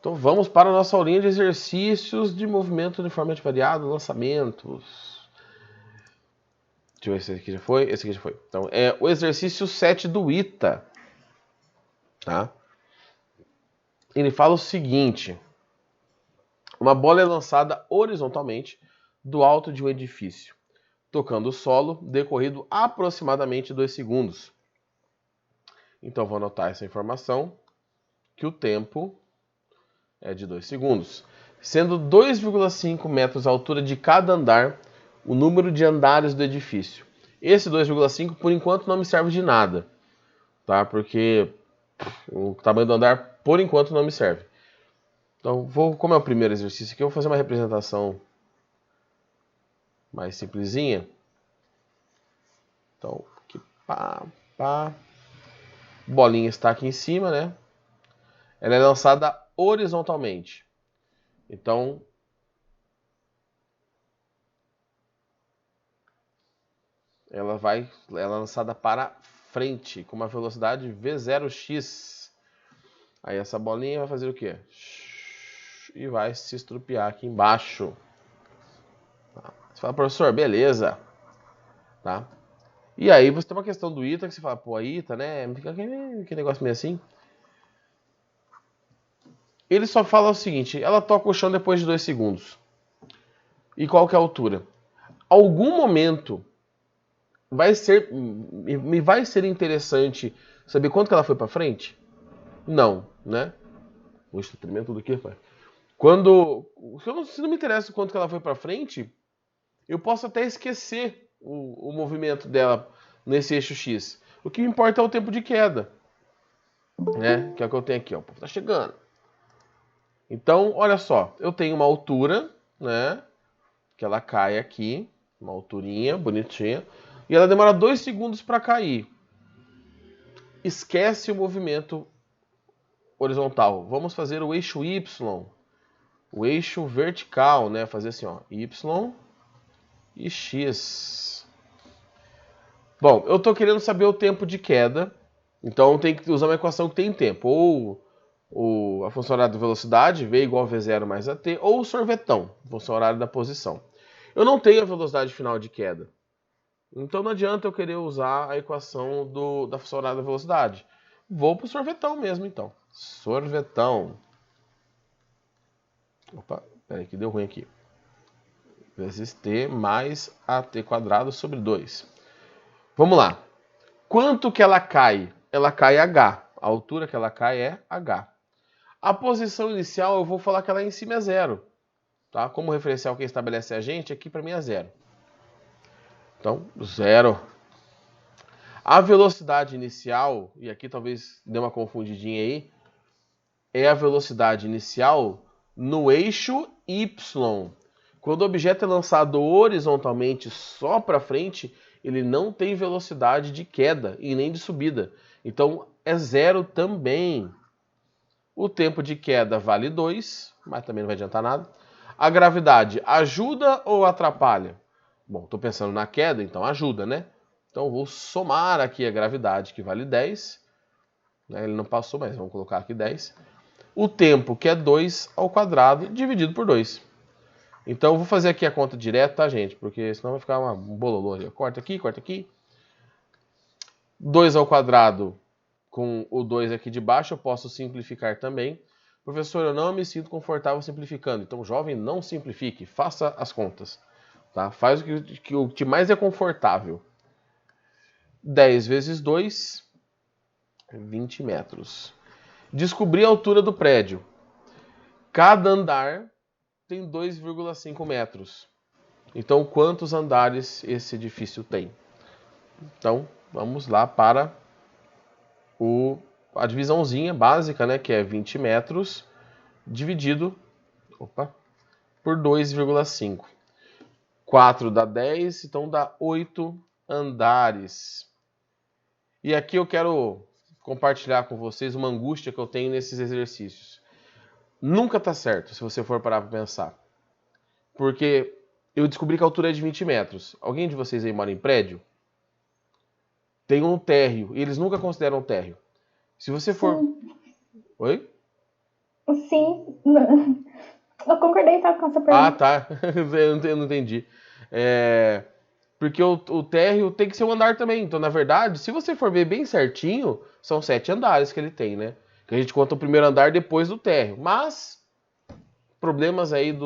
Então vamos para a nossa aulinha de exercícios de movimento uniformemente variado, lançamentos. Deixa eu ver se esse aqui já foi. Esse aqui já foi. Então é o exercício 7 do ITA. Tá? Ele fala o seguinte. Uma bola é lançada horizontalmente do alto de um edifício, tocando o solo, decorrido aproximadamente 2 segundos. Então vou anotar essa informação, que o tempo é de 2 segundos. Sendo 2,5 metros a altura de cada andar, o número de andares do edifício. Esse 2,5 por enquanto não me serve de nada, tá? Porque o tamanho do andar por enquanto não me serve. Então, como é o primeiro exercício aqui, eu vou fazer uma representação mais simplesinha. Então, aqui, pá. Bolinha está aqui em cima, né? Ela é lançada horizontalmente. Então, ela é lançada para frente com uma velocidade V0x. Aí essa bolinha vai fazer o quê? E vai se estrupiar aqui embaixo. Você fala, professor, beleza. Tá? E aí você tem uma questão do ITA, que você fala, pô, a ITA, né? Fica que negócio meio assim. Ele só fala o seguinte, ela toca o chão depois de 2 segundos. E qual que é a altura? Algum momento me vai ser interessante saber quanto que ela foi para frente? Não, né? Hoje tá tremendo tudo aqui, pai. Se não me interessa quanto que ela foi para frente, eu posso até esquecer o movimento dela nesse eixo X. O que me importa é o tempo de queda, né? Que é o que eu tenho aqui, ó. O povo tá chegando. Então, olha só, eu tenho uma altura, né? Que ela cai aqui, uma alturinha bonitinha, e ela demora 2 segundos para cair. Esquece o movimento horizontal. Vamos fazer o eixo Y, o eixo vertical, né? Fazer assim, ó, Y e X. Bom, eu estou querendo saber o tempo de queda, então tem que usar uma equação que tem tempo. Ou a função horária da velocidade, V igual a V0 mais AT, ou o sorvetão, função horária da posição. Eu não tenho a velocidade final de queda. Então não adianta eu querer usar a equação da função horária da velocidade. Vou para o sorvetão mesmo, então. Sorvetão. Opa, peraí que deu ruim aqui. Vezes t mais at quadrado sobre 2. Vamos lá. Quanto que ela cai? Ela cai h. A altura que ela cai é h. A posição inicial, eu vou falar que ela em cima é 0. Tá? Como referencial quem estabelece a gente, aqui para mim é 0. Então, 0. A velocidade inicial, e aqui talvez dê uma confundidinha aí, é a velocidade inicial no eixo Y. Quando o objeto é lançado horizontalmente só para frente, ele não tem velocidade de queda e nem de subida. Então é 0 também. O tempo de queda vale 2, mas também não vai adiantar nada. A gravidade ajuda ou atrapalha? Bom, estou pensando na queda, então ajuda, né? Então vou somar aqui a gravidade, que vale 10. Ele não passou, mas vamos colocar aqui 10. O tempo, que é 2 ao quadrado, dividido por 2. Então eu vou fazer aqui a conta direta, tá, gente? Porque senão vai ficar um bololô ali. Corta aqui, corta aqui. 2 ao quadrado com o 2 aqui de baixo, eu posso simplificar também. Professor, eu não me sinto confortável simplificando. Então, jovem, não simplifique, faça as contas. Tá? Faz o que mais é confortável. 10 vezes 2, 20 metros. Descobri a altura do prédio. Cada andar tem 2,5 metros. Então, quantos andares esse edifício tem? Então, vamos lá para a divisãozinha básica, né, que é 20 metros, dividido por 2,5. 4 dá 10, então dá 8 andares. E aqui eu quero compartilhar com vocês uma angústia que eu tenho nesses exercícios. Nunca tá certo, se você for parar para pensar. Porque eu descobri que a altura é de 20 metros. Alguém de vocês aí mora em prédio? Tem um térreo, e eles nunca consideram térreo. Se você for... Oi? Sim, eu concordei só com essa pergunta. Ah, tá. Eu não entendi. Porque o térreo tem que ser um andar também. Então, na verdade, se você for ver bem certinho, são 7 andares que ele tem, né? Que a gente conta o primeiro andar depois do térreo. Mas, problemas aí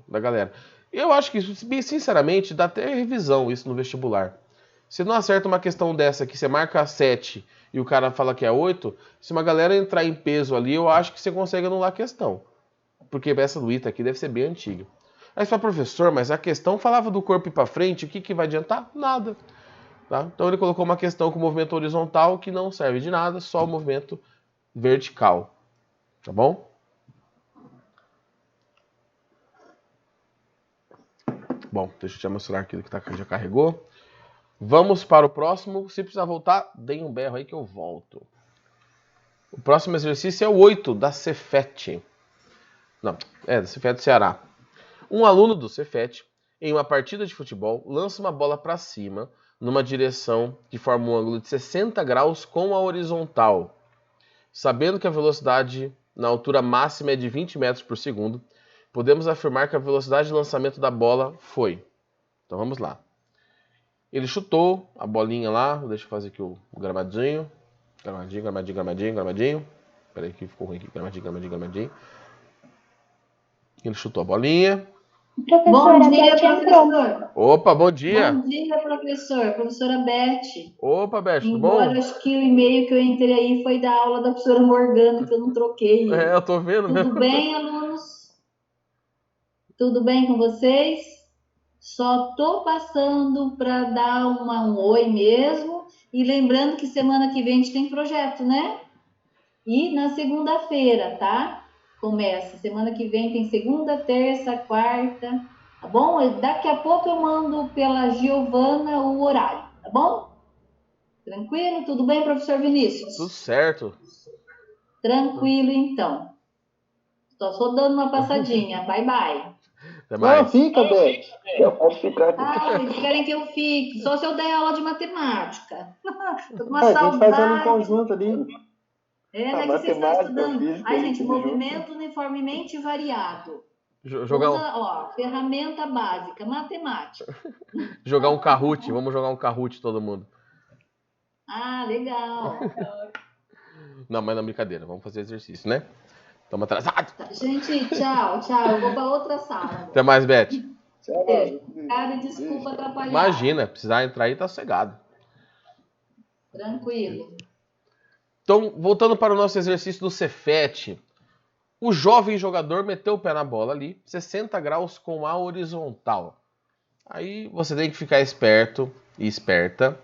da galera. Eu acho que, sinceramente, dá até revisão isso no vestibular. Se não acerta uma questão dessa que você marca 7 e o cara fala que é 8, se uma galera entrar em peso ali, eu acho que você consegue anular a questão. Porque essa do ITA aqui deve ser bem antiga. Aí você fala, professor, mas a questão falava do corpo ir para frente, o que vai adiantar? Nada. Tá? Então ele colocou uma questão com movimento horizontal que não serve de nada, só o movimento vertical. Tá bom? Bom, deixa eu te mostrar aquilo que já carregou. Vamos para o próximo. Se precisar voltar, deem um berro aí que eu volto. O próximo exercício é o 8 da Cefet. Não, da Cefet do Ceará. Um aluno do Cefet, em uma partida de futebol, lança uma bola para cima, numa direção que forma um ângulo de 60 graus com a horizontal. Sabendo que a velocidade na altura máxima é de 20 metros por segundo, podemos afirmar que a velocidade de lançamento da bola foi. Então vamos lá. Ele chutou a bolinha lá, deixa eu fazer aqui o gramadinho. Gramadinho. Peraí que ficou ruim aqui. Gramadinho. Ele chutou a bolinha. Professora, Bom dia, professor. Opa, bom dia. Bom dia, professor. Professora Beth. Opa, Beth, tudo Embora bom? acho que o e-mail que eu entrei aí foi da aula da professora Morgana, que eu não troquei. Eu tô vendo mesmo. Tudo bem, alunos? Tudo bem com vocês? Só tô passando para dar um oi mesmo. E lembrando que semana que vem a gente tem projeto, né? E na segunda-feira, tá? Começa. Semana que vem tem segunda, terça, quarta, tá bom? Daqui a pouco eu mando pela Giovana o horário, tá bom? Tranquilo? Tudo bem, professor Vinícius? Tudo certo. Tranquilo, então. Só dando uma passadinha. Bye, bye. Até mais. Não, fica, Beth. Pode ficar aqui. Ah, eles querem que eu fique. Só se eu der aula de matemática. Tô com uma A gente faz ela em saudade. conjunto ali. Né, que vocês estão Matemática, estudando? física, Ai, gente, tudo junto. movimento uniformemente variado. Jogar Usa, ferramenta básica, matemática. jogar um Kahoot. Vamos jogar um Kahoot todo mundo. Ah, legal. Não, mas não, brincadeira. Vamos fazer exercício, né? Estamos atrasados. Tá, gente, tchau. Eu vou para outra sala. Até mais, Beth. Tchau. Cara, desculpa atrapalhar. Imagina, precisar entrar aí, tá sossegado. Tranquilo. Então, voltando para o nosso exercício do Cefet. O jovem jogador meteu o pé na bola ali, 60 graus com a horizontal. Aí você tem que ficar esperto e esperta,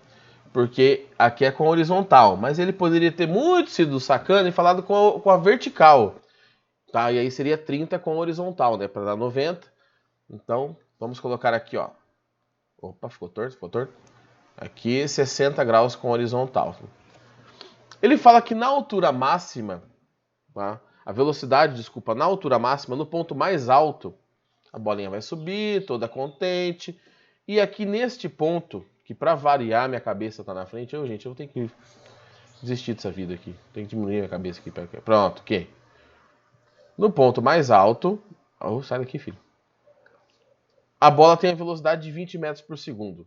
porque aqui é com a horizontal, mas ele poderia ter muito sido sacana e falado com a vertical. Tá? E aí seria 30 com a horizontal, né? Para dar 90. Então, vamos colocar aqui, ó. Opa, ficou torto. Aqui, 60 graus com a horizontal. Ele fala que na altura máxima, tá? A velocidade, desculpa, na altura máxima, no ponto mais alto, a bolinha vai subir, toda contente. E aqui neste ponto, que para variar minha cabeça tá na frente, eu vou ter que desistir dessa vida aqui. Tem que diminuir minha cabeça aqui. Pronto, ok. No ponto mais alto, sai daqui, filho. A bola tem a velocidade de 20 metros por segundo.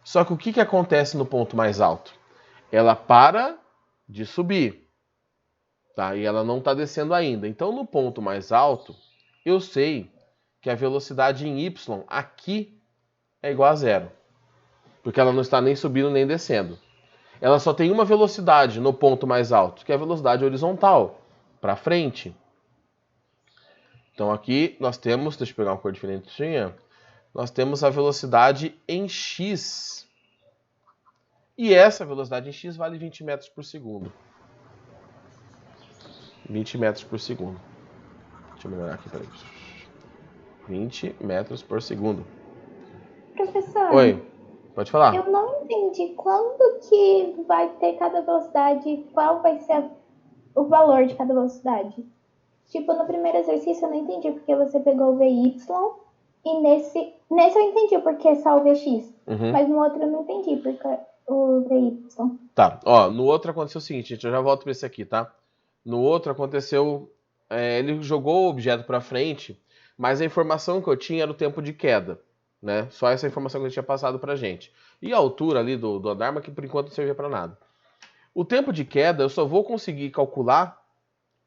Só que o que acontece no ponto mais alto? Ela para de subir. Tá? E ela não está descendo ainda. Então, no ponto mais alto, eu sei que a velocidade em y aqui é igual a zero. Porque ela não está nem subindo nem descendo. Ela só tem uma velocidade no ponto mais alto, que é a velocidade horizontal, para frente. Então aqui nós temos, deixa eu pegar uma cor diferentinha, nós temos a velocidade em x. E essa velocidade em x vale 20 metros por segundo. 20 metros por segundo. Deixa eu melhorar aqui, peraí. 20 metros por segundo. Professor. Oi, pode falar. Eu não entendi quando que vai ter cada velocidade, qual vai ser o valor de cada velocidade. Tipo, no primeiro exercício eu não entendi porque você pegou o VY e nesse eu entendi porque é só o VX. Mas no outro eu não entendi porque o VY. Tá, ó, no outro aconteceu o seguinte, gente, eu já volto pra esse aqui, tá? No outro aconteceu, ele jogou o objeto para frente, mas a informação que eu tinha era o tempo de queda, né? Só essa informação que ele tinha passado pra gente. E a altura ali do Dharma, que por enquanto não servia para nada. O tempo de queda eu só vou conseguir calcular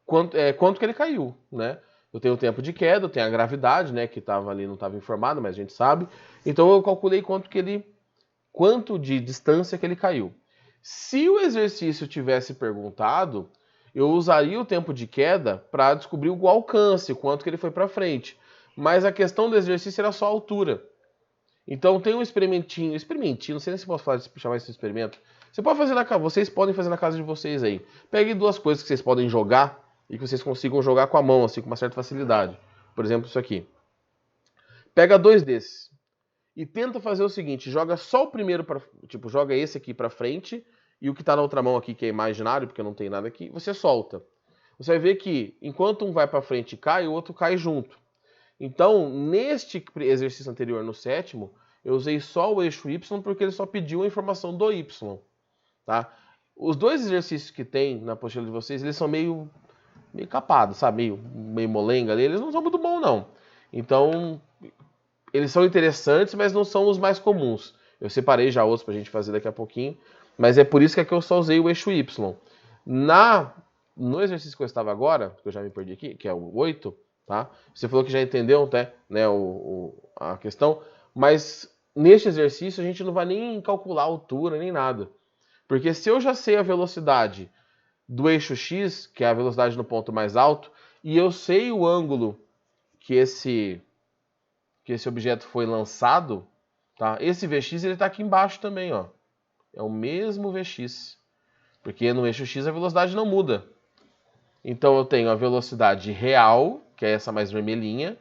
quanto que ele caiu, né? Eu tenho o tempo de queda, eu tenho a gravidade, né? Que estava ali, não estava informado, mas a gente sabe. Então eu calculei quanto de distância que ele caiu. Se o exercício tivesse perguntado, eu usaria o tempo de queda para descobrir o alcance, quanto que ele foi para frente. Mas a questão do exercício era só a altura. Então tem um experimentinho, não sei nem se posso chamar esse experimento. Vocês podem fazer na casa de vocês aí. Pegue duas coisas que vocês podem jogar e que vocês consigam jogar com a mão, assim, com uma certa facilidade. Por exemplo, isso aqui. Pega dois desses e tenta fazer o seguinte, joga só o primeiro, joga esse aqui pra frente e o que tá na outra mão aqui, que é imaginário, porque não tem nada aqui, você solta. Você vai ver que enquanto um vai pra frente e cai, o outro cai junto. Então, neste exercício anterior, no sétimo, eu usei só o eixo Y porque ele só pediu a informação do Y. Tá? Os dois exercícios que tem na apostila de vocês, eles são meio capados, sabe? Meio molenga ali. Eles não são muito bons, não. Então, eles são interessantes, mas não são os mais comuns. Eu separei já outros pra gente fazer daqui a pouquinho. Mas é por isso que aqui eu só usei o eixo Y. No exercício que eu estava agora, que eu já me perdi aqui, que é o 8, tá? Você falou que já entendeu até, né, a questão, mas neste exercício a gente não vai nem calcular a altura nem nada. Porque se eu já sei a velocidade do eixo X, que é a velocidade no ponto mais alto, e eu sei o ângulo que esse objeto foi lançado, tá? Esse Vx ele está aqui embaixo também, ó. É o mesmo Vx. Porque no eixo X a velocidade não muda. Então eu tenho a velocidade real, que é essa mais vermelhinha,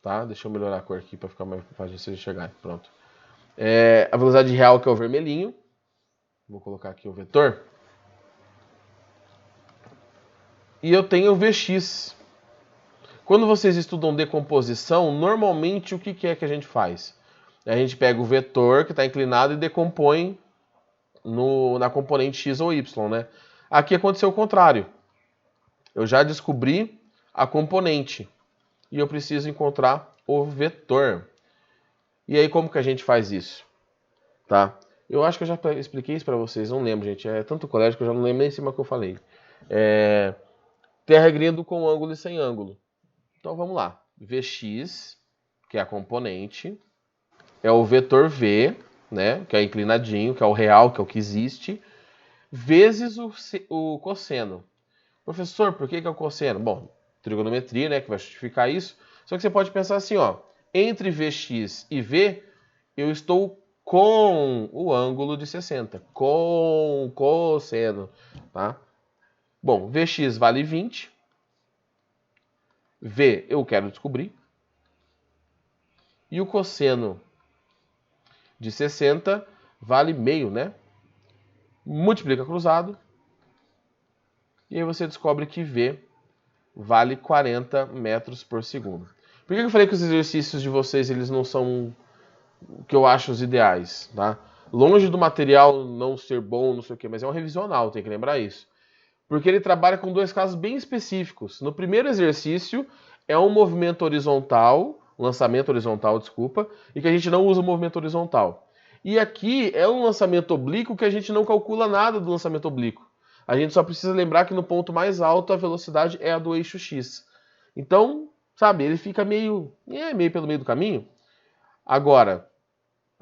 tá? Deixa eu melhorar a cor aqui para ficar mais fácil de vocês enxergarem. Pronto. A velocidade real, que é o vermelhinho. Vou colocar aqui o vetor. E eu tenho o Vx. Quando vocês estudam decomposição, normalmente o que é que a gente faz? A gente pega o vetor que está inclinado e decompõe na componente x ou y, né? Aqui aconteceu o contrário. Eu já descobri a componente e eu preciso encontrar o vetor. E aí como que a gente faz isso? Tá? Eu acho que eu já expliquei isso para vocês, não lembro, gente. É tanto colégio que eu já não lembro nem em cima que eu falei. Tem a regrinha do com ângulo e sem ângulo. Então vamos lá. Vx, que é a componente, é o vetor V, né, que é inclinadinho, que é o real, que é o que existe, vezes o cosseno. Professor, por que é o cosseno? Bom, trigonometria, né, que vai justificar isso. Só que você pode pensar assim, ó, entre Vx e V, eu estou com o ângulo de 60, com cosseno, tá? Bom, Vx vale 20, V eu quero descobrir, e o cosseno de 60 vale meio, né? Multiplica cruzado, e aí você descobre que V vale 40 metros por segundo. Por que eu falei que os exercícios de vocês eles não são o que eu acho os ideais, tá? Longe do material não ser bom, não sei o quê, mas é um revisional, tem que lembrar isso. Porque ele trabalha com dois casos bem específicos. No primeiro exercício, é um movimento horizontal, lançamento horizontal, desculpa, e que a gente não usa o movimento horizontal. E aqui é um lançamento oblíquo que a gente não calcula nada do lançamento oblíquo. A gente só precisa lembrar que no ponto mais alto a velocidade é a do eixo X. Então, sabe, ele fica meio pelo meio do caminho. Agora,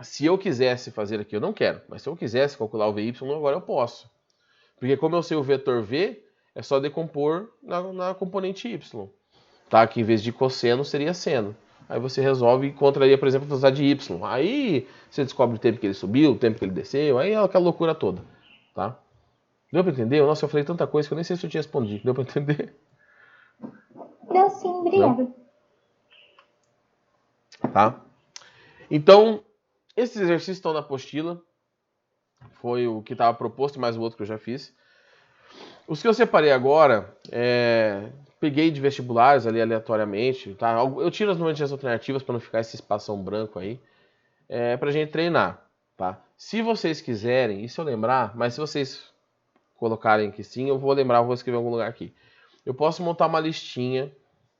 se eu quisesse fazer aqui, eu não quero, mas se eu quisesse calcular o VY, agora eu posso. Porque como eu sei o vetor V, é só decompor na componente Y. Tá? Que em vez de cosseno, seria seno. Aí você resolve e encontraria, por exemplo, a velocidade de Y. Aí você descobre o tempo que ele subiu, o tempo que ele desceu, aí é aquela loucura toda. Tá? Deu pra entender? Nossa, eu falei tanta coisa que eu nem sei se eu tinha respondido. Deu pra entender? Deu sim, obrigada. Tá? Então, esses exercícios estão na apostila. Foi o que estava proposto, mais o outro que eu já fiz. Os que eu separei agora, peguei de vestibulares ali aleatoriamente. Tá? Eu tiro as nuances alternativas para não ficar esse espação branco aí. Pra gente treinar. Tá? Se vocês quiserem, e se eu lembrar, mas se vocês colocarem que sim, eu vou lembrar, eu vou escrever em algum lugar aqui. Eu posso montar uma listinha,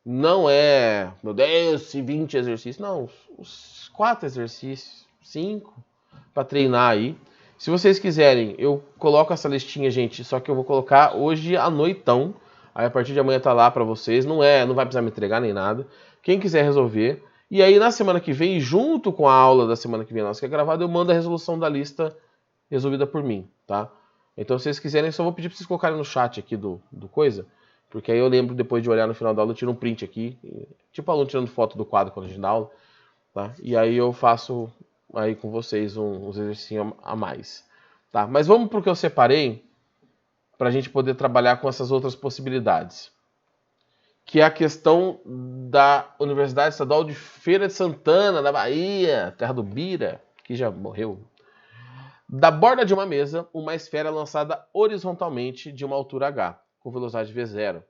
não é, meu Deus, 20 exercícios, não, os 4 exercícios, 5, para treinar aí. Se vocês quiserem, eu coloco essa listinha, gente, só que eu vou colocar hoje à noitão, aí a partir de amanhã tá lá para vocês, não vai precisar me entregar nem nada. Quem quiser resolver, e aí na semana que vem, junto com a aula da semana que vem nossa que é gravada, eu mando a resolução da lista resolvida por mim, tá? Então, se vocês quiserem, eu só vou pedir para vocês colocarem no chat aqui do coisa, porque aí eu lembro, depois de olhar no final da aula, eu tiro um print aqui, tipo aluno tirando foto do quadro quando a gente dá aula, tá? E aí eu faço aí com vocês uns exercícios a mais, tá? Mas vamos pro que eu separei, para a gente poder trabalhar com essas outras possibilidades, que é a questão da Universidade Estadual de Feira de Santana, da Bahia, terra do Bira, que já morreu. Da borda de uma mesa, uma esfera lançada horizontalmente de uma altura h, com velocidade v0.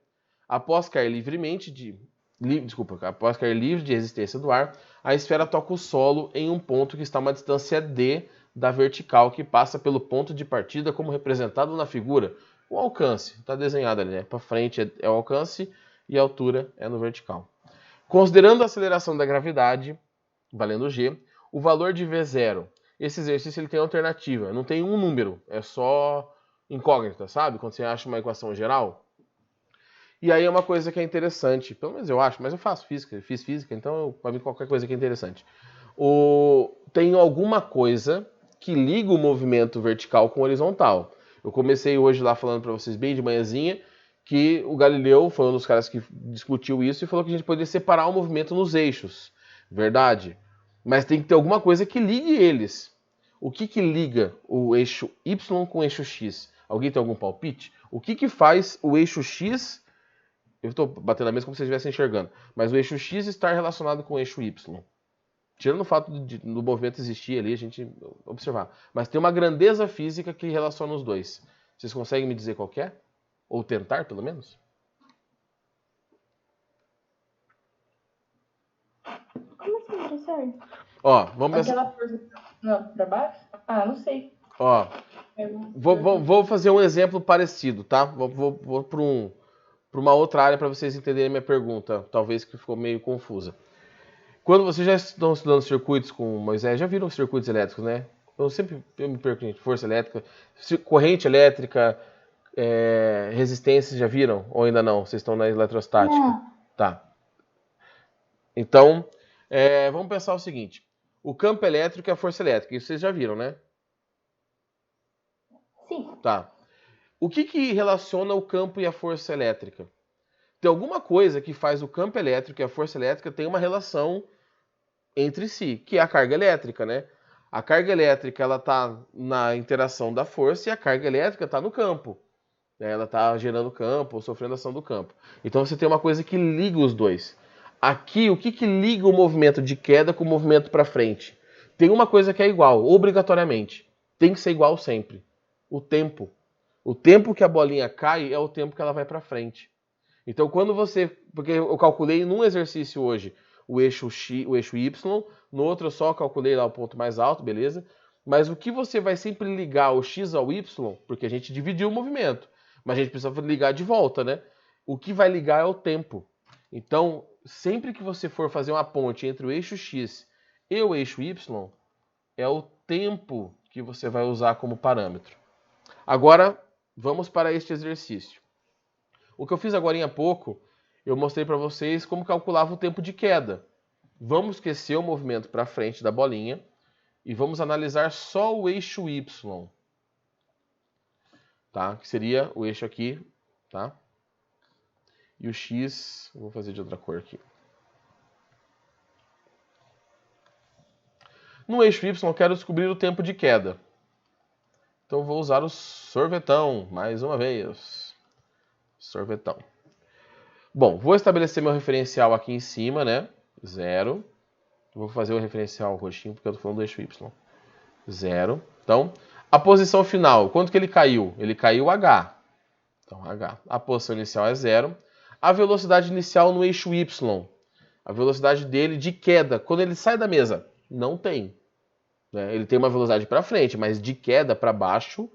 Após cair livre de resistência do ar, a esfera toca o solo em um ponto que está a uma distância d da vertical, que passa pelo ponto de partida como representado na figura. O alcance, está desenhado ali, né? Para frente é o alcance e a altura é no vertical. Considerando a aceleração da gravidade, valendo g, o valor de v0. Esse exercício ele tem alternativa, não tem um número, é só incógnita, sabe? Quando você acha uma equação geral. E aí é uma coisa que é interessante, pelo menos eu acho, mas eu faço física, fiz física, então para mim qualquer coisa que é interessante. Tem alguma coisa que liga o movimento vertical com o horizontal. Eu comecei hoje lá falando para vocês bem de manhãzinha que o Galileu foi um dos caras que discutiu isso e falou que a gente poderia separar o movimento nos eixos. Verdade. Mas tem que ter alguma coisa que ligue eles. O que liga o eixo Y com o eixo X? Alguém tem algum palpite? O que faz o eixo X... Eu estou batendo na mesa como se vocês estivessem enxergando. Mas o eixo X estar relacionado com o eixo Y. Tirando o fato do movimento existir ali, a gente observar. Mas tem uma grandeza física que relaciona os dois. Vocês conseguem me dizer qual que é? Ou tentar, pelo menos? Como assim, professor? Ó, vamos pensar... Aquela força pra baixo? Ah, não sei. Ó, vou fazer um exemplo parecido, tá? Vou para uma outra área para vocês entenderem minha pergunta, talvez que ficou meio confusa. Quando vocês já estão estudando circuitos com Moisés, já viram circuitos elétricos, né? Eu me perco, gente, força elétrica, corrente elétrica, resistência, já viram? Ou ainda não? Vocês estão na eletrostática? Não. Tá. Então, vamos pensar o seguinte. O campo elétrico é a força elétrica, isso vocês já viram, né? Sim. Tá. O que relaciona o campo e a força elétrica? Tem alguma coisa que faz o campo elétrico e a força elétrica ter uma relação entre si, que é a carga elétrica, né? A carga elétrica ela está na interação da força e a carga elétrica está no campo. Ela está gerando campo ou sofrendo ação do campo. Então você tem uma coisa que liga os dois. Aqui, o que liga o movimento de queda com o movimento para frente? Tem uma coisa que é igual, obrigatoriamente. Tem que ser igual sempre. O tempo. O tempo que a bolinha cai é o tempo que ela vai para frente. Então, quando você... Porque eu calculei num exercício hoje o eixo X, o eixo Y, no outro eu só calculei lá o ponto mais alto, beleza? Mas o que você vai sempre ligar o X ao Y, porque a gente dividiu o movimento, mas a gente precisa ligar de volta, né? O que vai ligar é o tempo. Então, sempre que você for fazer uma ponte entre o eixo X e o eixo Y, é o tempo que você vai usar como parâmetro. Agora, vamos para este exercício. O que eu fiz agora há pouco, eu mostrei para vocês como calculava o tempo de queda. Vamos esquecer o movimento para frente da bolinha e vamos analisar só o eixo Y. Tá? Que seria o eixo aqui, tá? E o X, vou fazer de outra cor aqui. No eixo Y eu quero descobrir o tempo de queda. Então eu vou usar o sorvetão, mais uma vez. Sorvetão. Bom, vou estabelecer meu referencial aqui em cima, né? 0. Vou fazer o referencial roxinho, porque eu estou falando do eixo Y. 0. Então, a posição final, quanto que ele caiu? Ele caiu H. Então, H. A posição inicial é 0. A velocidade inicial no eixo Y. A velocidade dele de queda, quando ele sai da mesa, não tem. Né? Ele tem uma velocidade para frente, mas de queda para baixo,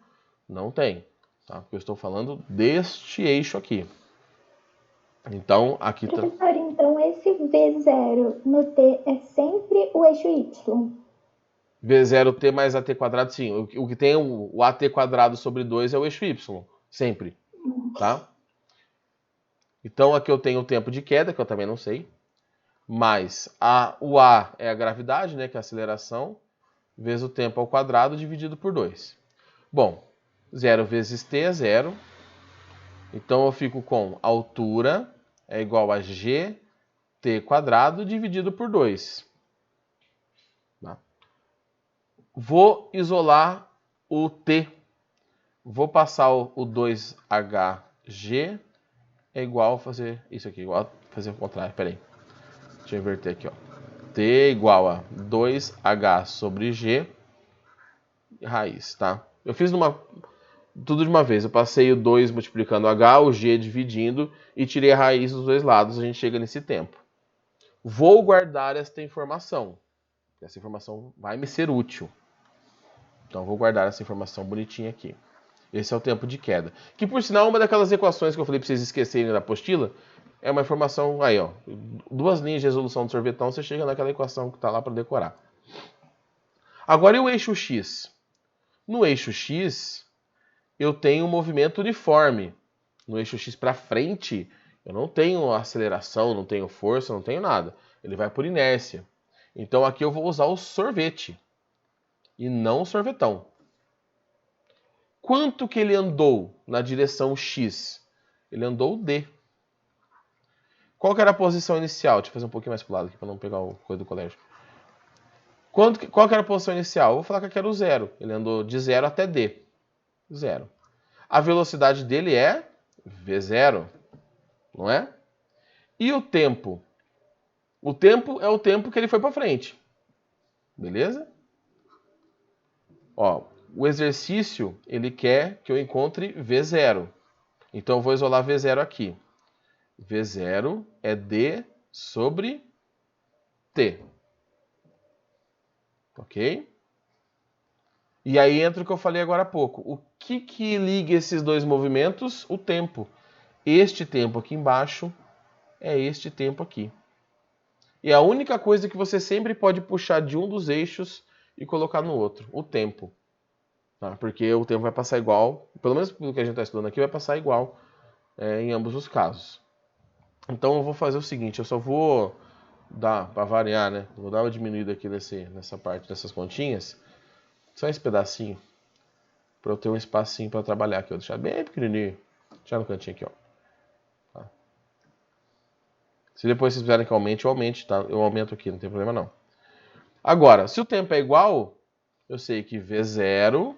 não tem. tá? Porque eu estou falando deste eixo aqui. Então, aqui tá... Professor, então esse V0 no T é sempre o eixo Y? V0T mais AT quadrado, sim. O que tem o AT quadrado sobre 2 é o eixo Y, sempre, tá? Então, aqui eu tenho o tempo de queda, que eu também não sei, mais o A é a gravidade, né, que é a aceleração, vezes o tempo ao quadrado dividido por 2. Bom, 0 vezes t é 0. Então eu fico com altura é igual a gt quadrado dividido por 2. Tá? Vou isolar o t. Vou passar o 2hg é igual a fazer isso aqui, igual a fazer o contrário. Peraí. Deixa eu inverter aqui, ó. T igual a 2h sobre g raiz, tá? Eu fiz tudo de uma vez. Eu passei o 2 multiplicando h, o g dividindo e tirei a raiz dos dois lados. A gente chega nesse tempo. Vou guardar esta informação. Essa informação vai me ser útil. Então, vou guardar essa informação bonitinha aqui. Esse é o tempo de queda. Que, por sinal, uma daquelas equações que eu falei para vocês esquecerem da apostila é uma informação aí, ó. 2 linhas de resolução do sorvetão, você chega naquela equação que está lá para decorar. Agora, e o eixo X? No eixo X, eu tenho um movimento uniforme. No eixo X para frente, eu não tenho aceleração, não tenho força, não tenho nada. Ele vai por inércia. Então aqui eu vou usar o sorvete e não o sorvetão. Quanto que ele andou na direção X? Ele andou D. Qual que era a posição inicial? Deixa eu fazer um pouquinho mais pro lado aqui para não pegar o coisa do colégio. Qual que era a posição inicial? Eu vou falar que aqui era o 0. Ele andou de 0 até D. 0. A velocidade dele é V0, não é? E o tempo? O tempo é o tempo que ele foi para frente. Beleza? Ó, o exercício, ele quer que eu encontre V0. Então eu vou isolar V0 aqui. V0 é D sobre T. Ok? E aí entra o que eu falei agora há pouco. O que liga esses dois movimentos? O tempo. Este tempo aqui embaixo é este tempo aqui. E a única coisa que você sempre pode puxar de um dos eixos e colocar no outro, o tempo. Tá? Porque o tempo vai passar igual, pelo menos pelo que a gente está estudando aqui, vai passar igual em ambos os casos. Então eu vou fazer o seguinte, eu só vou dar, para variar, né? Vou dar uma diminuída aqui nessa parte dessas continhas. Só esse pedacinho. Para eu ter um espacinho para trabalhar aqui. Eu vou deixar bem pequenininho. Deixar no cantinho aqui, ó. Tá. Se depois vocês quiserem que aumente, eu aumente, tá? Eu aumento aqui, não tem problema não. Agora, se o tempo é igual, eu sei que V0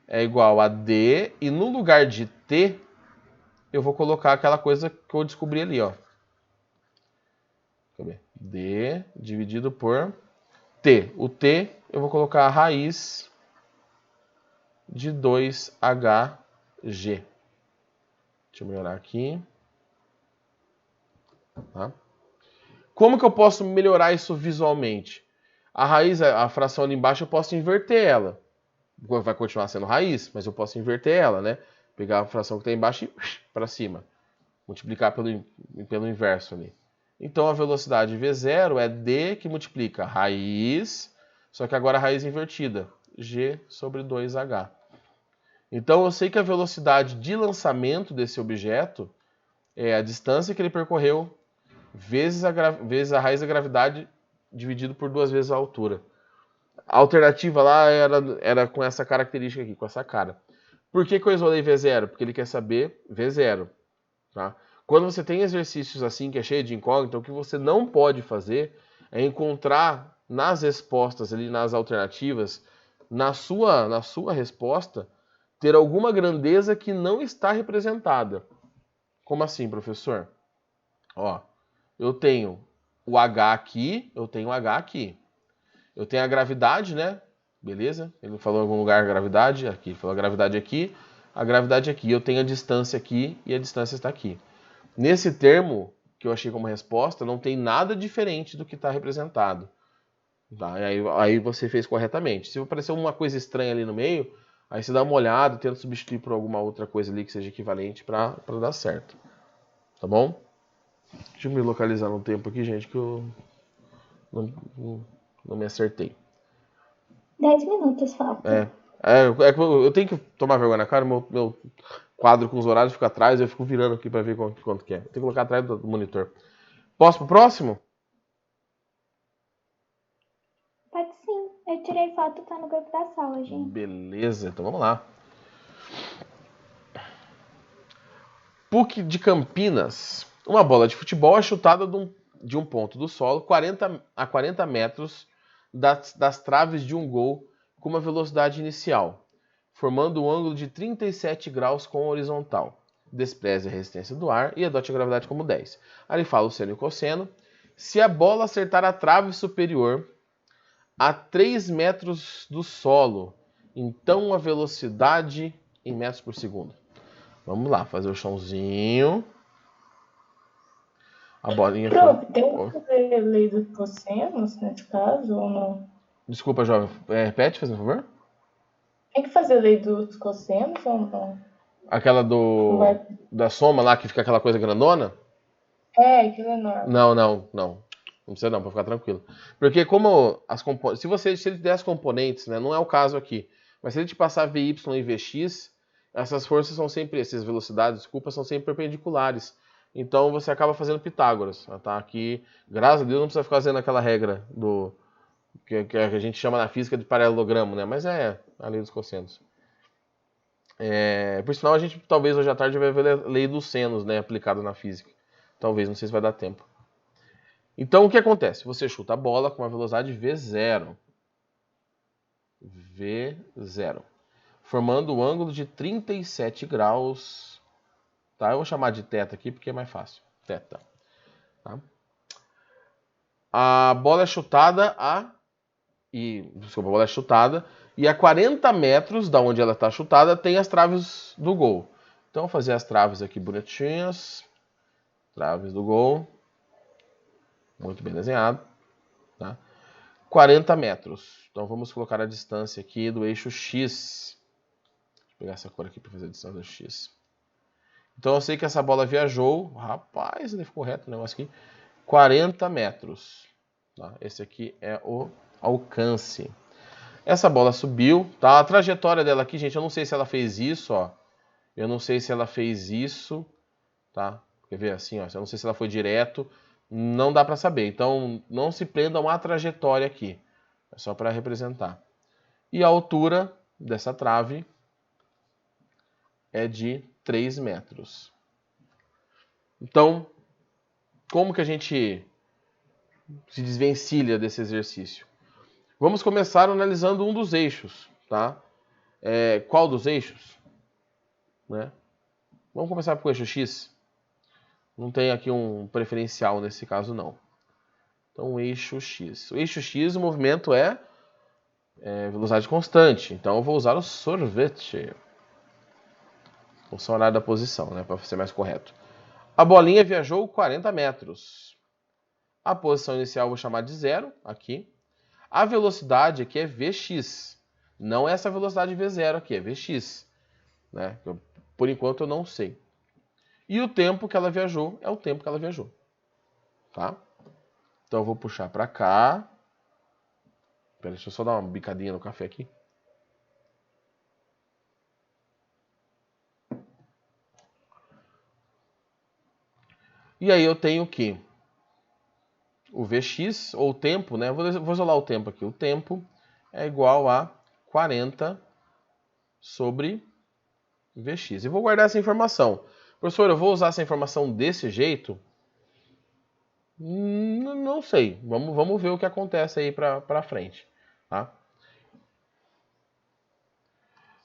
é igual a D, e no lugar de T, eu vou colocar aquela coisa que eu descobri ali, ó. Cadê? D dividido por T. O T, eu vou colocar a raiz de 2HG. Deixa eu melhorar aqui. Tá? Como que eu posso melhorar isso visualmente? A raiz, a fração ali embaixo, eu posso inverter ela. Vai continuar sendo raiz, mas eu posso inverter ela, né? Pegar a fração que está embaixo e para cima. Multiplicar pelo inverso ali. Então a velocidade V0 é D que multiplica raiz, só que agora a raiz invertida. G sobre 2H. Então eu sei que a velocidade de lançamento desse objeto é a distância que ele percorreu vezes a raiz da gravidade dividido por 2 vezes a altura. A alternativa lá era com essa característica aqui, com essa cara. Por que eu isolei V0? Porque ele quer saber V0. Tá? Quando você tem exercícios assim, que é cheio de incógnita, o que você não pode fazer é encontrar nas respostas, ali nas alternativas, na sua resposta, ter alguma grandeza que não está representada. Como assim, professor? Ó, eu tenho o H aqui, eu tenho o H aqui. Eu tenho a gravidade, né? Beleza? Ele falou em algum lugar a gravidade, aqui. Falou a gravidade aqui, a gravidade aqui. Eu tenho a distância aqui e a distância está aqui. Nesse termo, que eu achei como resposta, não tem nada diferente do que está representado. Tá? Aí você fez corretamente. Se aparecer uma coisa estranha ali no meio, Aí você dá uma olhada e tenta substituir por alguma outra coisa ali que seja equivalente para dar certo. Tá bom? Deixa eu me localizar no tempo aqui, gente, que eu não me acertei. 10 minutos falta. Eu tenho que tomar vergonha na cara, meu quadro com os horários fica atrás, eu fico virando aqui para ver quanto que é. Eu tenho que colocar atrás do monitor. Posso pro próximo? Pode sim. Eu tirei foto, tá no grupo da sala, gente. Beleza, então vamos lá. PUC de Campinas. Uma bola de futebol é chutada de um ponto do solo 40 metros das traves de um gol com uma velocidade inicial, formando um ângulo de 37 graus com a horizontal. Despreze a resistência do ar e adote a gravidade como 10. Ali fala o seno e o cosseno. Se a bola acertar a trave superior a 3 metros do solo, então a velocidade em metros por segundo. Vamos lá, fazer o chãozinho. A bolinha Prof, foi... tem que fazer lei dos cossenos nesse caso ou não? Desculpa, jovem. Repete, fazendo favor? Tem que fazer lei dos cossenos ou não? Aquela Vai- da soma lá, que fica aquela coisa grandona? aquilo é enorme. Não. Não precisa não, pra ficar tranquilo. Porque como as componentes... Se ele der as componentes, né? Não é o caso aqui. Mas se ele te passar VY e VX, essas forças são sempre... Essas velocidades, desculpa, são sempre perpendiculares. Então você acaba fazendo Pitágoras. Tá? Aqui, graças a Deus, não precisa ficar fazendo aquela regra que a gente chama na física de paralelogramo, né? Mas é a lei dos cossenos. Por sinal, a gente talvez hoje à tarde vai ver a lei dos senos, né? Aplicada na física. Talvez, não sei se vai dar tempo. Então, o que acontece? Você chuta a bola com uma velocidade V0. V0. Formando um ângulo de 37 graus. Tá? Eu vou chamar de θ aqui porque é mais fácil. Θ. Tá? A bola é chutada e a 40 metros da onde ela está chutada tem as traves do gol. Então, vou fazer as traves aqui bonitinhas. Traves do gol. Muito bem desenhado. Tá? 40 metros. Então, vamos colocar a distância aqui do eixo X. Deixa eu pegar essa cor aqui para fazer a distância do X. Então, eu sei que essa bola viajou. Rapaz, ele ficou reto o negócio aqui. 40 metros. Tá? Esse aqui é o alcance. Essa bola subiu, tá? A trajetória dela aqui, gente, eu não sei se ela fez isso, ó. Eu não sei se ela fez isso, tá? Quer ver assim, ó? Eu não sei se ela foi direto. Não dá para saber. Então, não se prenda a uma trajetória aqui. É só para representar. E a altura dessa trave é de 3 metros. Então, como que a gente se desvencilha desse exercício? Vamos começar analisando um dos eixos, tá? Qual dos eixos? Né? Vamos começar com o eixo X. Não tem aqui um preferencial nesse caso, não. Então, o eixo X. O eixo X, o movimento é velocidade constante. Então, eu vou usar o sorvete. Função horária da posição, né? Para ser mais correto. A bolinha viajou 40 metros. A posição inicial eu vou chamar de 0, aqui. A velocidade aqui é Vx. Não é essa velocidade V0 aqui, é Vx. Né? Por enquanto eu não sei. E o tempo que ela viajou é o tempo que ela viajou. Tá? Então eu vou puxar para cá. Pera, deixa eu só dar uma bicadinha no café aqui. E aí eu tenho que o Vx, ou o tempo, né? Vou isolar o tempo aqui. O tempo é igual a 40 sobre Vx. E vou guardar essa informação. Professor, eu vou usar essa informação desse jeito? Não sei. Vamos ver o que acontece aí para frente. Tá?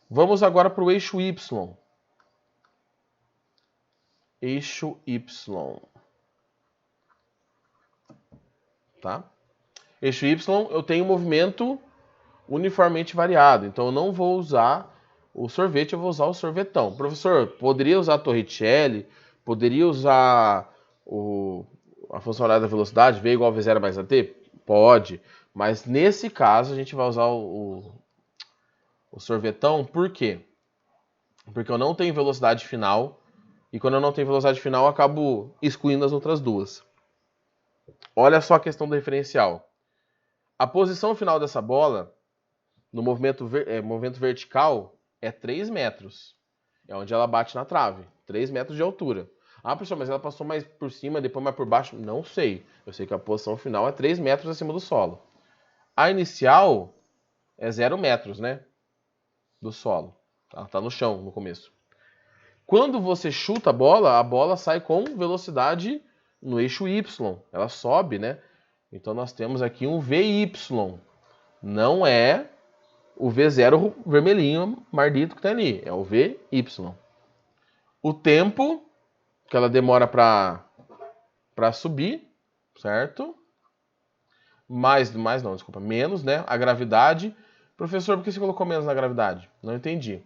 Vamos agora para o eixo Y. Eixo Y. Tá? Eixo Y, eu tenho movimento uniformemente variado. Então, eu não vou usar o sorvete, eu vou usar o sorvetão. Professor, poderia usar a Torricelli? Poderia usar a função horária da velocidade, V igual a V0 mais AT? Pode. Mas, nesse caso, a gente vai usar o o sorvetão. Por quê? Porque eu não tenho velocidade final. E quando eu não tenho velocidade final, eu acabo excluindo as outras duas. Olha só a questão do referencial. A posição final dessa bola, no movimento vertical, é 3 metros. É onde ela bate na trave. 3 metros de altura. Ah, professor, mas ela passou mais por cima, depois mais por baixo? Não sei. Eu sei que a posição final é 3 metros acima do solo. A inicial é 0 metros, né? Do solo. Ela tá no chão no começo. Quando você chuta a bola sai com velocidade no eixo Y. Ela sobe, né? Então nós temos aqui um VY. Não é o V0 vermelhinho, mardito que tá ali. É o VY. O tempo que ela demora para subir, certo? Menos, né? A gravidade. Professor, por que você colocou menos na gravidade? Não entendi.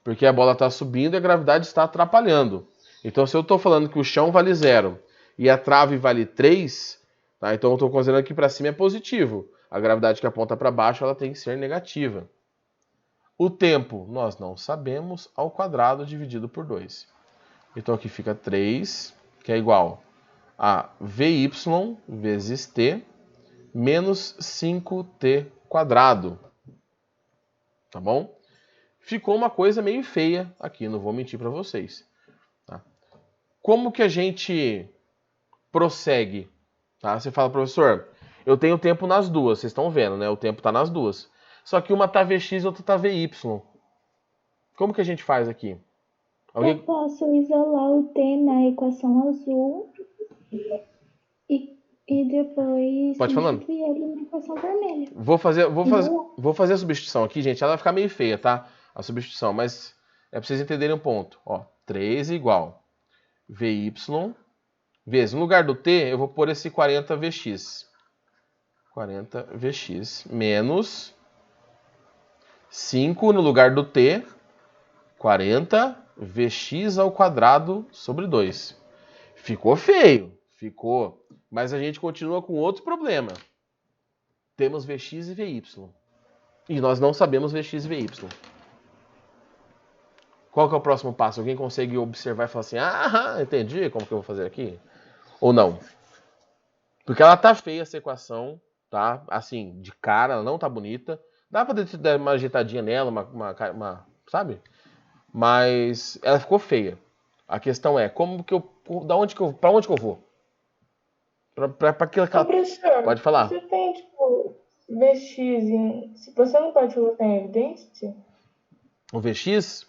Porque a bola está subindo e a gravidade está atrapalhando. Então, se eu estou falando que o chão vale 0 e a trave vale 3, tá? Então eu estou considerando que para cima é positivo. A gravidade que aponta para baixo ela tem que ser negativa. O tempo, nós não sabemos, ao quadrado dividido por 2. Então aqui fica 3, que é igual a VY vezes T menos 5T quadrado. Tá bom? Ficou uma coisa meio feia aqui, não vou mentir para vocês. Tá? Como que a gente prossegue? Tá? Você fala, professor, eu tenho tempo nas duas, vocês estão vendo, né? O tempo está nas duas. Só que uma tá Vx e outra tá Vy. Como que a gente faz aqui? Eu posso isolar o T na equação azul e depois Pode falando. substituir ele na equação vermelha. Vou fazer a substituição aqui, gente. Ela vai ficar meio feia, tá? A substituição, mas é para vocês entenderem um ponto. Ó, 3 igual Vy vezes, no lugar do T, eu vou pôr esse 40Vx. 40Vx menos 5 no lugar do T, 40Vx ao quadrado sobre 2. Ficou feio, ficou. Mas a gente continua com outro problema. Temos Vx e Vy. E nós não sabemos Vx e Vy. Qual que é o próximo passo? Alguém consegue observar e falar assim, ah, entendi como que eu vou fazer aqui? Ou não? Porque ela tá feia essa equação, tá? Assim, de cara, ela não tá bonita. Dá pra dar uma ajeitadinha nela, sabe? Mas ela ficou feia. A questão é, pra onde que eu vou? Pra aquilo que ela... Professor, Pode falar. você tem, tipo, Vx em... Se você não pode colocar em evidência? O Vx,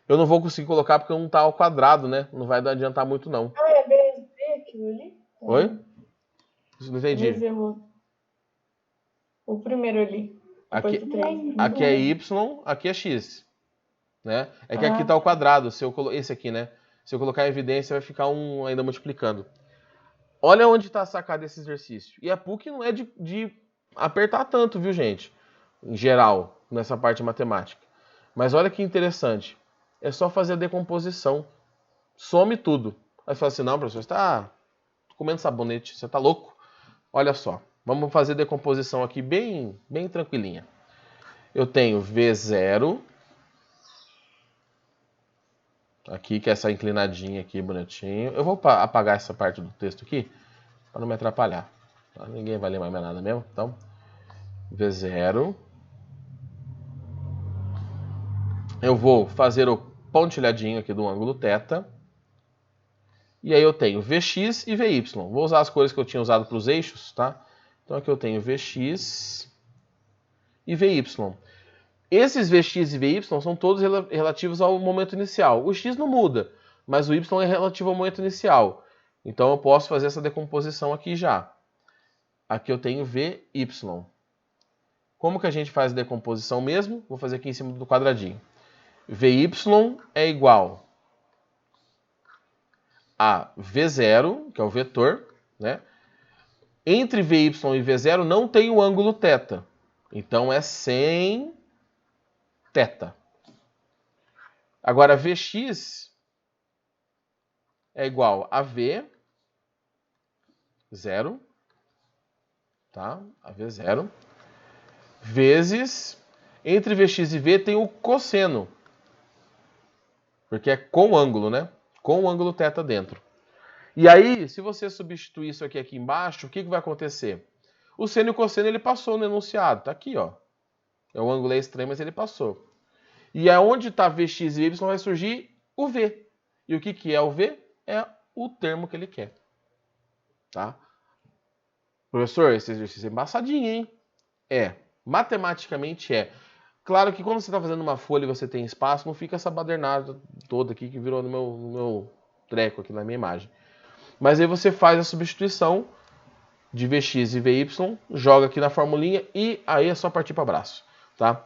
eu não vou conseguir colocar porque não tá ao quadrado, né? Não vai adiantar muito, não. Ah, é VSD aquilo ali? Oi? Não entendi. VZ, o primeiro ali. Depois do 3. Aqui é Y, aqui é X. Né? É que aqui tá ao quadrado. Esse aqui, né? Se eu colocar em evidência, vai ficar um ainda multiplicando. Olha onde está a sacada desse exercício. E a PUC não é de apertar tanto, viu, gente? Em geral, nessa parte matemática. Mas olha que interessante. É só fazer a decomposição. Some tudo. Aí você fala assim, não, professor, você está comendo sabonete, você está louco? Olha só. Vamos fazer a decomposição aqui bem tranquilinha. Eu tenho V0. Aqui, que é essa inclinadinha aqui, bonitinho. Eu vou apagar essa parte do texto aqui, para não me atrapalhar. Tá? Ninguém vai ler mais nada mesmo. Então, V0. Eu vou fazer o pontilhadinho aqui do ângulo θ. E aí eu tenho Vx e Vy. Vou usar as cores que eu tinha usado para os eixos, tá? Então aqui eu tenho Vx e Vy. Esses Vx e Vy são todos relativos ao momento inicial. O x não muda, mas o y é relativo ao momento inicial. Então eu posso fazer essa decomposição aqui já. Aqui eu tenho Vy. Como que a gente faz a decomposição mesmo? Vou fazer aqui em cima do quadradinho. Vy é igual a V0, que é o vetor, né? Entre Vy e V0 não tem o ângulo θ. Então é sem θ. Agora, Vx é igual a V0, tá? A V0, vezes Entre Vx e V tem o cosseno. Porque é com ângulo, né? Com o ângulo θ dentro. E aí, se você substituir isso aqui embaixo, o que vai acontecer? O seno e o cosseno ele passou no enunciado. Tá aqui, ó. O ângulo é estranho, mas ele passou. E aonde está Vx e Y vai surgir o V. E o que é o V? É o termo que ele quer. Tá? Professor, esse exercício é embaçadinho, hein? É. Matematicamente é. Claro que quando você está fazendo uma folha e você tem espaço, não fica essa badernada toda aqui que virou no meu treco aqui na minha imagem. Mas aí você faz a substituição de Vx e Vy, joga aqui na formulinha e aí é só partir para abraço. Tá?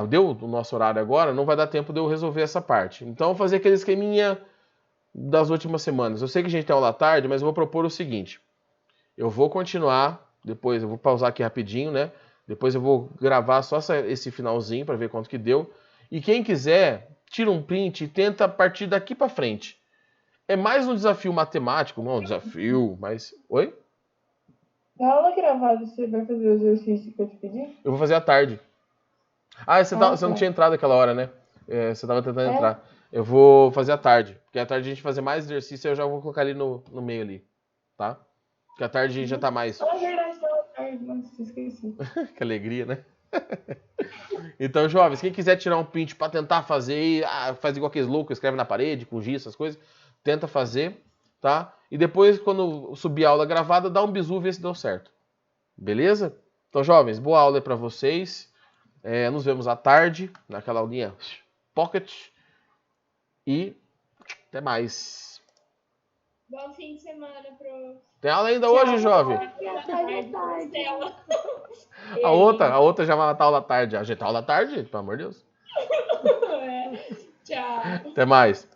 Deu o nosso horário agora, não vai dar tempo de eu resolver essa parte. Então, eu vou fazer aquele esqueminha das últimas semanas. Eu sei que a gente tem aula à tarde, mas eu vou propor o seguinte. Eu vou continuar, depois eu vou pausar aqui rapidinho, né? Depois eu vou gravar só esse finalzinho para ver quanto que deu. E quem quiser, tira um print e tenta partir daqui para frente. É mais um desafio matemático, não é um desafio, mas... Oi? Na aula gravada, você vai fazer o exercício que eu te pedi? Eu vou fazer à tarde. Você não tinha entrado aquela hora, né? Você estava tentando entrar. Eu vou fazer à tarde. Porque à tarde a gente fazer mais exercício e eu já vou colocar ali no meio ali. Tá? Porque à tarde a gente já tá mais... Ah, verdade, estava tarde, nossa, esqueci. Que alegria, né? Então, jovens, quem quiser tirar um print para tentar fazer e faz igual aqueles loucos, escreve na parede, com giz, essas coisas, tenta fazer, tá? E depois, quando subir a aula gravada, dá um bisu e vê se deu certo. Beleza? Então, jovens, boa aula aí para vocês. Nos vemos à tarde, naquela aulinha Pocket. E até mais. Bom fim de semana, pro... Tem aula ainda hoje, jovem? A outra já vai matar a aula à tarde. A gente tá aula à tarde, pelo amor de Deus. Tchau. Até mais.